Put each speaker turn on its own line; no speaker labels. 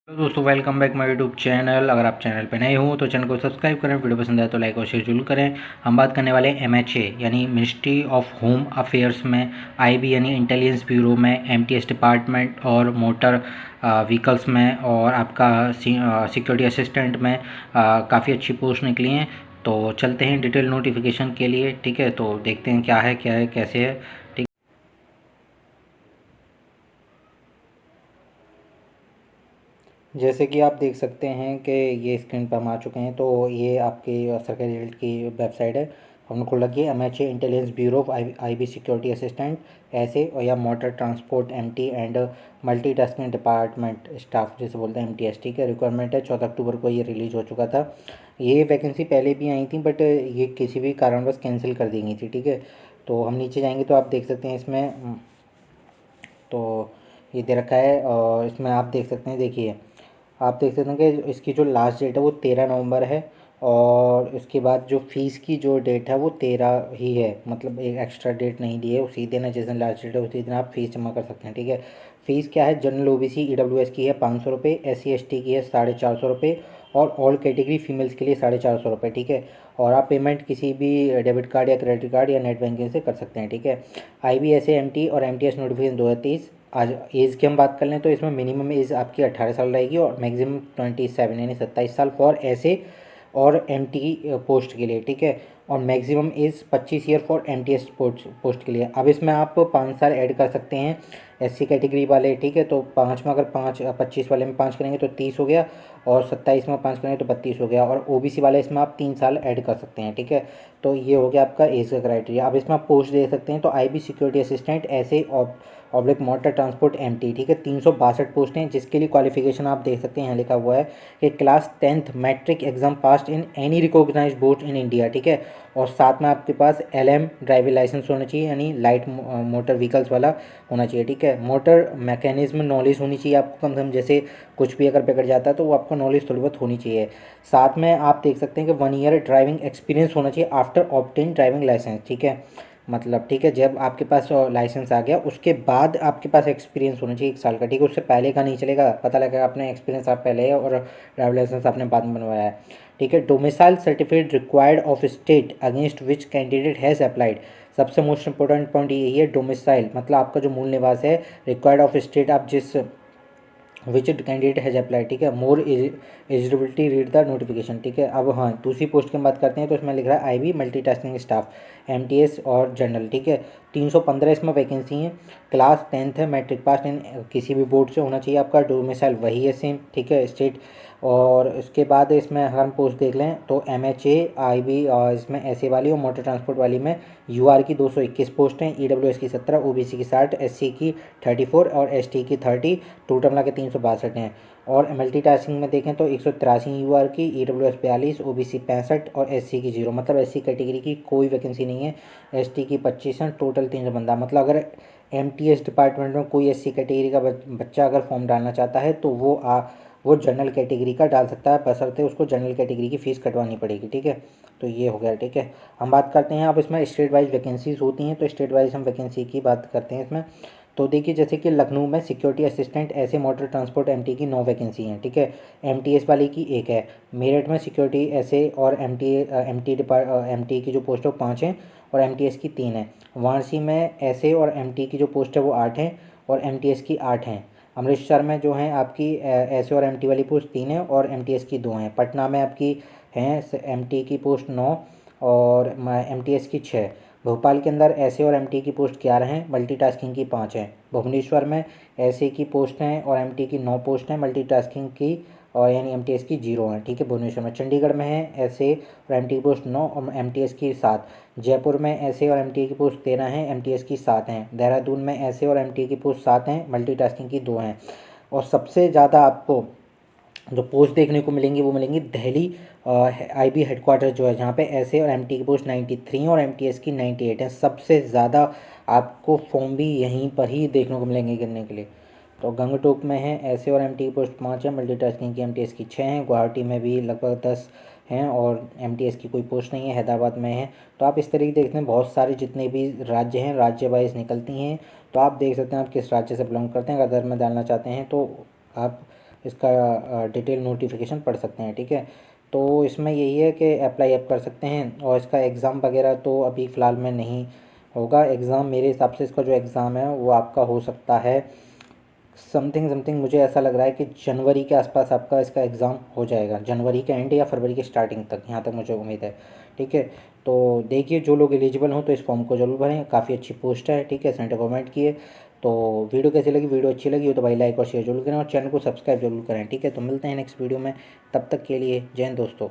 Hello दोस्तों, welcome back my YouTube channel. अगर आप चैनल पर नए हो तो चैनल को सब्सक्राइब करें, वीडियो पसंद आए तो लाइक और शेयर जरूर करें। हम बात करने वाले MHA यानी मिनिस्ट्री ऑफ होम अफेयर्स में IB यानी इंटेलिजेंस ब्यूरो में MTS डिपार्टमेंट और मोटर व्हीकल्स में और आपका सिक्योरिटी असिस्टेंट में काफ़ी अच्छी पोस्ट निकली हैं। तो चलते हैं डिटेल नोटिफिकेशन के लिए। ठीक है, तो देखते हैं क्या है कैसे है। जैसे कि आप देख सकते हैं कि ये स्क्रीन पर हम आ चुके हैं। तो ये आपकी सरकारी रिजल्ट की वेबसाइट है, हमने खोल रखी है। MHA intelligence bureau of IB security assistant ऐसे और या motor transport MT and multitasking department staff जिसे बोलते हैं MTS। ठीक है, रिक्वायरमेंट है 14 अक्टूबर को ये रिलीज़ हो चुका था। ये वैकेंसी पहले भी आई थी बट ये किसी भी कारणवश कैंसिल कर दी गई थी। ठीक है, तो हम नीचे जाएंगे तो आप देख सकते हैं इसमें तो ये दे रखा है और इसमें आप देख सकते हैं। देखिए, आप देख सकते हैं कि इसकी जो लास्ट डेट है वो 13 नवंबर है और उसके बाद जो फ़ीस की जो डेट है वो 13 ही है, मतलब एक एक्स्ट्रा डेट नहीं दी है। उसी दिन है जिस दिन लास्ट डेट है उसी दिन आप फ़ीस जमा कर सकते हैं। ठीक है, फ़ीस क्या है? जनरल OBC EWS की है 500 रुपये, SC ST की है 450 रुपये और ऑल कैटेगरी फीमेल्स के लिए 450 रुपये। ठीक है, और आप पेमेंट किसी भी डेबिट कार्ड या क्रेडिट कार्ड या नेट बैंकिंग से कर सकते हैं। ठीक है, IBSA MT और MTS नोटिफिकेशन 2023। आज एज की हम बात कर लें तो इसमें मिनिमम एज आपकी 18 साल रहेगी और मैक्सिमम 27 यानी 27 साल फॉर ऐसे और MT पोस्ट के लिए। ठीक है, और maximum age 25 year for MTS post के लिए। अब इसमें आप 5 साल ऐड कर सकते हैं SC कैटेगरी वाले। ठीक है, तो 5 में अगर 25 वाले में 5 करेंगे तो 30 हो गया और 27 में 5 करेंगे तो 32 हो गया और OBC वाले इसमें आप 3 साल ऐड कर सकते हैं। ठीक है, तो ये हो गया आपका एज का क्राइटेरिया। अब इसमें आप पोस्ट दे सकते हैं तो IB सिक्योरिटी असिस्टेंट ऐसे ऑब्लिक मोटर ट्रांसपोर्ट MT। ठीक है, 362 पोस्ट हैं जिसके लिए क्वालिफिकेशन आप देख सकते हैं, यहाँ लिखा हुआ है कि class 10th matric exam pass in any recognised board in India. ठीक है, और साथ में आपके पास LM ड्राइविंग लाइसेंस होना चाहिए यानी लाइट मोटर व्हीकल्स वाला होना चाहिए। ठीक है, मोटर मैकेनिज्म नॉलेज होनी चाहिए आपको, कम से कम जैसे कुछ भी अगर बिगड़ जाता है तो वो आपको नॉलेज थोड़ी बहुत होनी चाहिए। साथ में आप देख सकते हैं कि 1 ईयर ड्राइविंग एक्सपीरियंस होना चाहिए आफ्टर ऑब्टेन ड्राइविंग लाइसेंस। ठीक है, मतलब ठीक है, जब आपके पास लाइसेंस आ गया उसके बाद आपके पास एक्सपीरियंस होना चाहिए 1 साल का। ठीक है, उससे पहले का नहीं चलेगा, पता लगेगा आपने एक्सपीरियंस आप पहले है और ड्राइविंग लाइसेंस आपने बाद में बनवाया है। ठीक है, domicile certificate required of state against which candidate has applied. सबसे मोस्ट इंपॉर्टेंट पॉइंट यही है, डोमिसाइल मतलब आपका जो मूल निवास है, रिक्वायर्ड ऑफ स्टेट आप जिस विच कैंडिडेट हैज अप्लाई। ठीक है, मोर एलिजिबिलिटी रीड द नोटिफिकेशन। ठीक है, अब हाँ दूसरी पोस्ट की बात करते हैं तो इसमें लिख रहा है IB मल्टीटास्किंग स्टाफ MTS और जनरल। ठीक है, 315 इसमें वैकेंसी है। क्लास 10th है, मैट्रिक पास इन किसी भी बोर्ड से होना चाहिए आपका, डोमिसाइल वही है सेम। ठीक है, स्टेट। और उसके बाद इसमें अगर हम पोस्ट देख लें तो MHA IB इसमें ऐसे वाली और मोटर ट्रांसपोर्ट वाली में UR की 221 पोस्ट हैं, EWS की 17, OBC की 60, SC की 34 और ST की 30, टोटल मिला के 362 हैं। और मल्टीटास्किंग में देखें तो 183 UR की, EWS 42, OBC 65 और SC की 0, मतलब SC कैटेगरी की कोई वैकेंसी नहीं है। ST की 25 हैं, टोटल 300 बंदा। मतलब अगर MTS डिपार्टमेंट में कोई SC कैटेगरी का बच्चा अगर फॉर्म डालना चाहता है तो वो जनरल कैटेगरी का डाल सकता है, बशर्ते उसको जनरल कैटेगरी की फ़ीस कटवानी पड़ेगी। ठीक है, तो ये हो गया। ठीक है, हम बात करते हैं अब इसमें स्टेट वाइज वैकेंसीज होती हैं तो स्टेट वाइज हम वैकेंसी की बात करते हैं इसमें। तो देखिए, जैसे कि लखनऊ में सिक्योरिटी असिस्टेंट ऐसे मोटर ट्रांसपोर्ट MT की 9 वैकेंसी हैं। ठीक है, MTS वाली की 1 है। मेरठ में सिक्योरिटी ऐसे और MT की जो पोस्ट है वो 5 हैं और MTS की 3 है। वाराणसी में ऐसे और MT की जो पोस्ट है वो 8 हैं और MTS की 8 हैं। अमृतसर में जो है आपकी ऐसे और MT वाली पोस्ट 3 है और MTS की 2 हैं। पटना में आपकी हैं MT की पोस्ट 9 और MTS की 6। भोपाल के अंदर ऐसे और MT की पोस्ट 11 हैं, मल्टीटास्किंग की 5 हैं। भुवनेश्वर में ऐसे की पोस्ट हैं और MT की 9 पोस्ट हैं, मल्टीटास्किंग की और यानी MTS की 0 हैं। ठीक है, भुवनेश्वर में। चंडीगढ़ में है ऐसे और MT की पोस्ट 9 और MTS की 7। जयपुर में ऐसे और MT की पोस्ट 13 हैं, MTS की 7 हैं। देहरादून में ऐसे और MT की पोस्ट 7 हैं, मल्टीटास्किंग की 2 हैं। और सबसे ज़्यादा आपको जो पोस्ट देखने को मिलेंगी वो मिलेंगी दिल्ली IB हेडक्वार्टर जो है, जहाँ पे ऐसे और MT की पोस्ट 93 और MTS की 98 है। सबसे ज़्यादा आपको फॉर्म भी यहीं पर ही देखने को मिलेंगे गिनने के लिए। तो गंगटोक में है ऐसे और MT की पोस्ट 5 है, मल्टीटास्किंग की MTS की 6 हैं। गुवाहाटी में भी लगभग 10 हैं और MTS की कोई पोस्ट नहीं है। हैदराबाद में है। तो आप इस तरीके देखते हैं बहुत सारे जितने भी राज्य हैं राज्य वाइज निकलती हैं। तो आप देख सकते हैं आप किस राज्य से बिलोंग करते हैं। अगर में डालना चाहते हैं तो आप इसका डिटेल नोटिफिकेशन पढ़ सकते हैं, ठीक है। तो इसमें यही है कि अप्लाई आप कर सकते हैं, और इसका एग्ज़ाम वगैरह तो अभी फ़िलहाल में नहीं होगा। एग्ज़ाम मेरे हिसाब से इसका जो एग्ज़ाम है वो आपका हो सकता है समथिंग मुझे ऐसा लग रहा है कि जनवरी के आसपास आपका इसका एग्ज़ाम हो जाएगा, जनवरी के एंड या फरवरी के स्टार्टिंग तक, यहाँ तक मुझे उम्मीद है, ठीक है। तो देखिए, जो लोग एलिजिबल हों तो इस फॉर्म को ज़रूर भरें, काफ़ी अच्छी पोस्ट है, ठीक है, सेंट्रल गवर्नमेंट की है। तो वीडियो कैसी लगी, वीडियो अच्छी लगी हो तो भाई लाइक और शेयर जरूर करें, और चैनल को सब्सक्राइब जरूर करें, ठीक है। तो मिलते हैं नेक्स्ट वीडियो में, तब तक के लिए जय हिंद दोस्तों।